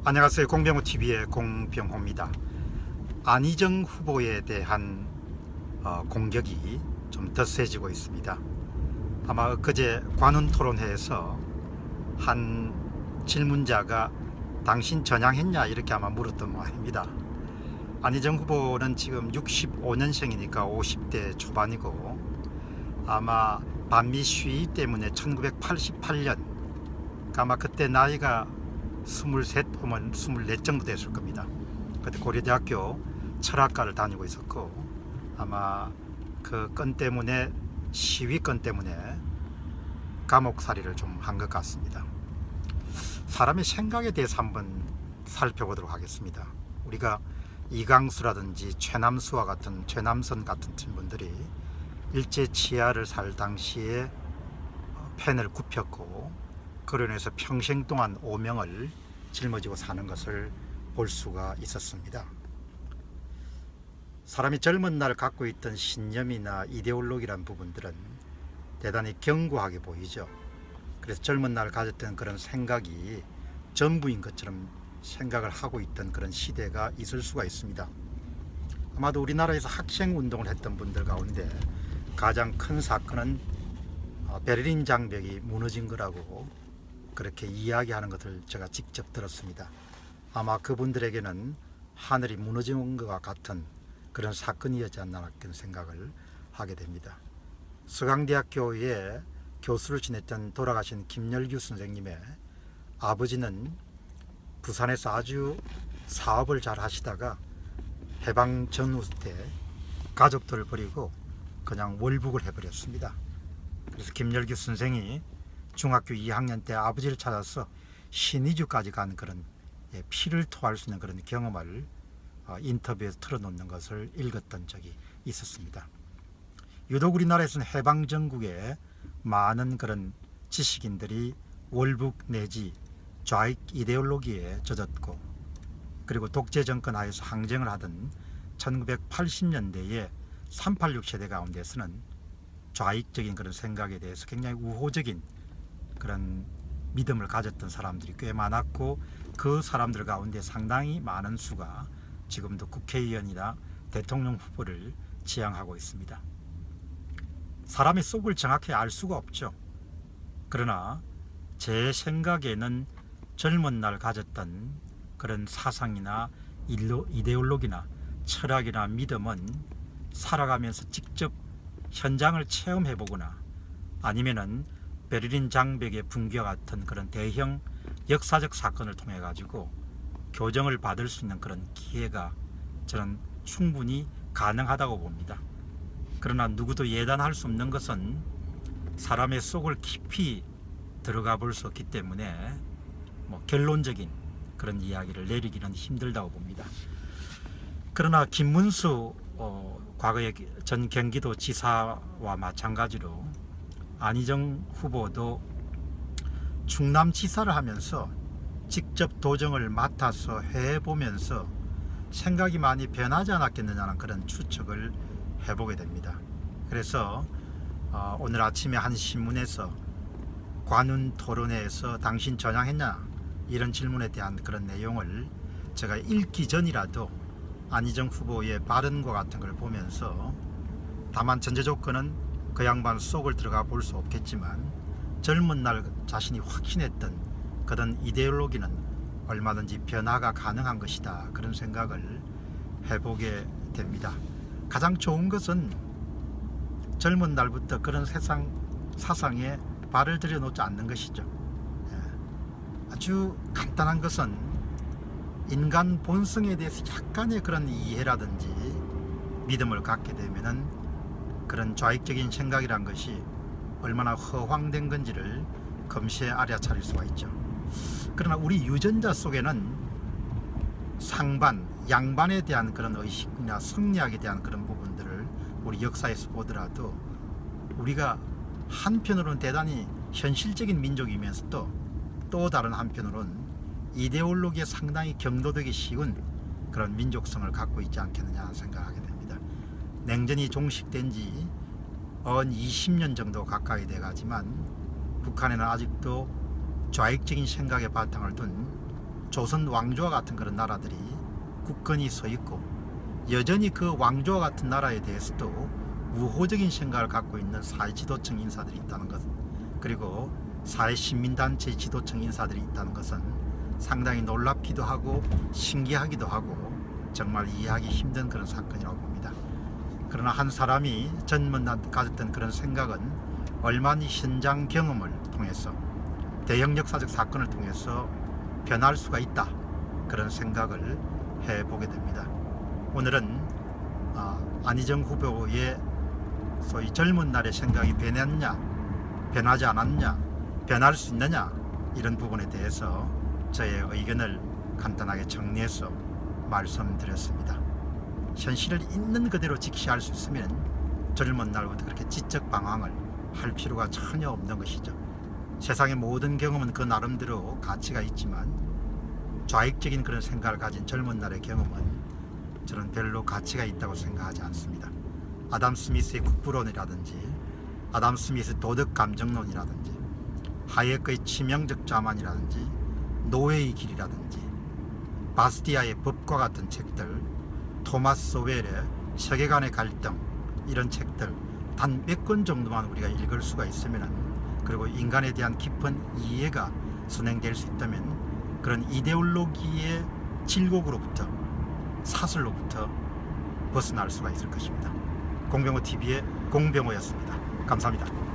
안녕하세요. 공병호TV의 공병호입니다. 안희정 후보에 대한 공격이 좀 더 세지고 있습니다. 아마 그제 관훈토론회에서 한 질문자가 당신 전향했냐 이렇게 아마 물었던 모양입니다. 안희정 후보는 지금 65년생이니까 50대 초반이고 아마 반미 시위 때문에 1988년 아마 그때 나이가 23 혹은 24 정도 됐을 겁니다. 그때 고려대학교 철학과를 다니고 있었고 아마 그 건 때문에 시위건 때문에 감옥살이를 좀 한 것 같습니다. 사람의 생각에 대해서 한번 살펴보도록 하겠습니다. 우리가 이강수라든지 최남수와 같은 최남선 같은 분들이 일제 치하를 살 당시에 펜을 굽혔고 그로 인해서 평생 동안 오명을 짊어지고 사는 것을 볼 수가 있었습니다. 사람이 젊은 날 갖고 있던 신념이나 이데올로기란 부분들은 대단히 견고하게 보이죠. 그래서 젊은 날 가졌던 그런 생각이 전부인 것처럼 생각을 하고 있던 그런 시대가 있을 수가 있습니다. 아마도 우리나라에서 학생 운동을 했던 분들 가운데 가장 큰 사건은 베를린 장벽이 무너진 거라고 그렇게 이야기하는 것을 제가 직접 들었습니다. 아마 그분들에게는 하늘이 무너진 것과 같은 그런 사건이었지 않나 그런 생각을 하게 됩니다. 서강대학교에 교수를 지냈던 돌아가신 김열규 선생님의 아버지는 부산에서 아주 사업을 잘 하시다가 해방 전후 때 가족들을 버리고 그냥 월북을 해버렸습니다. 그래서 김열규 선생이 중학교 2학년 때 아버지를 찾아서 신의주까지 간 그런 피를 토할 수 있는 그런 경험을 인터뷰에서 틀어놓는 것을 읽었던 적이 있었습니다. 유독 우리나라에서는 해방 전국에 많은 그런 지식인들이 월북 내지 좌익 이데올로기에 젖었고 그리고 독재 정권 하에서 항쟁을 하던 1980년대에 386 세대 가운데서는 좌익적인 그런 생각에 대해서 굉장히 우호적인 그런 믿음을 가졌던 사람들이 꽤 많았고 그 사람들 가운데 상당히 많은 수가 지금도 국회의원이나 대통령 후보를 지향하고 있습니다. 사람의 속을 정확히 알 수가 없죠. 그러나 제 생각에는 젊은 날 가졌던 그런 사상이나 이데올로기나 철학이나 믿음은 살아가면서 직접 현장을 체험해보거나 아니면은 베를린 장벽의 붕괴와 같은 그런 대형 역사적 사건을 통해 가지고 교정을 받을 수 있는 그런 기회가 저는 충분히 가능하다고 봅니다. 그러나 누구도 예단할 수 없는 것은 사람의 속을 깊이 들어가 볼 수 없기 때문에 결론적인 그런 이야기를 내리기는 힘들다고 봅니다. 그러나 김문수 과거의 전 경기도지사와 마찬가지로 안희정 후보도 충남지사를 하면서 직접 도정을 맡아서 해보면서 생각이 많이 변하지 않았겠느냐는 그런 추측을 해보게 됩니다. 그래서 오늘 아침에 한 신문에서 관훈토론회에서 당신 전향했냐 이런 질문에 대한 그런 내용을 제가 읽기 전이라도 안희정 후보의 발언과 같은 걸 보면서 다만 전제 조건은 그 양반 속을 들어가 볼 수 없겠지만 젊은 날 자신이 확신했던 그런 이데올로기는 얼마든지 변화가 가능한 것이다 그런 생각을 해보게 됩니다. 가장 좋은 것은 젊은 날부터 그런 세상 사상에 발을 들여놓지 않는 것이죠. 아주 간단한 것은 인간 본성에 대해서 약간의 그런 이해라든지 믿음을 갖게 되면은 그런 좌익적인 생각이란 것이 얼마나 허황된 건지를 금세 알아차릴 수가 있죠. 그러나 우리 유전자 속에는 상반, 양반에 대한 그런 의식이나 성리학에 대한 그런 부분들을 우리 역사에서 보더라도 우리가 한편으로는 대단히 현실적인 민족이면서도 또 다른 한편으로는 이데올로기에 상당히 경도되기 쉬운 그런 민족성을 갖고 있지 않겠느냐 생각하게 됩니다. 냉전이 종식된 지 20년 정도 가까이 돼가지만 북한에는 아직도 좌익적인 생각에 바탕을 둔 조선 왕조와 같은 그런 나라들이 굳건히 서 있고 여전히 그 왕조와 같은 나라에 대해서도 우호적인 생각을 갖고 있는 사회 지도층 인사들이 있다는 것, 그리고 사회 시민단체 지도층 인사들이 있다는 것은 상당히 놀랍기도 하고 신기하기도 하고 정말 이해하기 힘든 그런 사건이라고 봅니다. 그러나 한 사람이 젊은 날 가졌던 그런 생각은 얼마나 현장 경험을 통해서 대형 역사적 사건을 통해서 변할 수가 있다, 그런 생각을 해보게 됩니다. 오늘은 안희정 후보의 소위 젊은 날의 생각이 변했냐, 변하지 않았냐, 변할 수 있느냐, 이런 부분에 대해서 저의 의견을 간단하게 정리해서 말씀드렸습니다. 현실을 있는 그대로 직시할 수 있으면 젊은 날부터 그렇게 지적 방황을 할 필요가 전혀 없는 것이죠. 세상의 모든 경험은 그 나름대로 가치가 있지만 좌익적인 그런 생각을 가진 젊은 날의 경험은 저는 별로 가치가 있다고 생각하지 않습니다. 아담 스미스의 국부론이라든지 아담 스미스의 도덕 감정론이라든지 하예크의 치명적 자만이라든지 노예의 길이라든지 바스티아의 법과 같은 책들, 토마스 소웰의 세계관의 갈등, 이런 책들 단 몇 권 정도만 우리가 읽을 수가 있으면, 그리고 인간에 대한 깊은 이해가 선행될 수 있다면 그런 이데올로기의 질곡으로부터, 사슬로부터 벗어날 수가 있을 것입니다. 공병호 TV의 공병호였습니다. 감사합니다.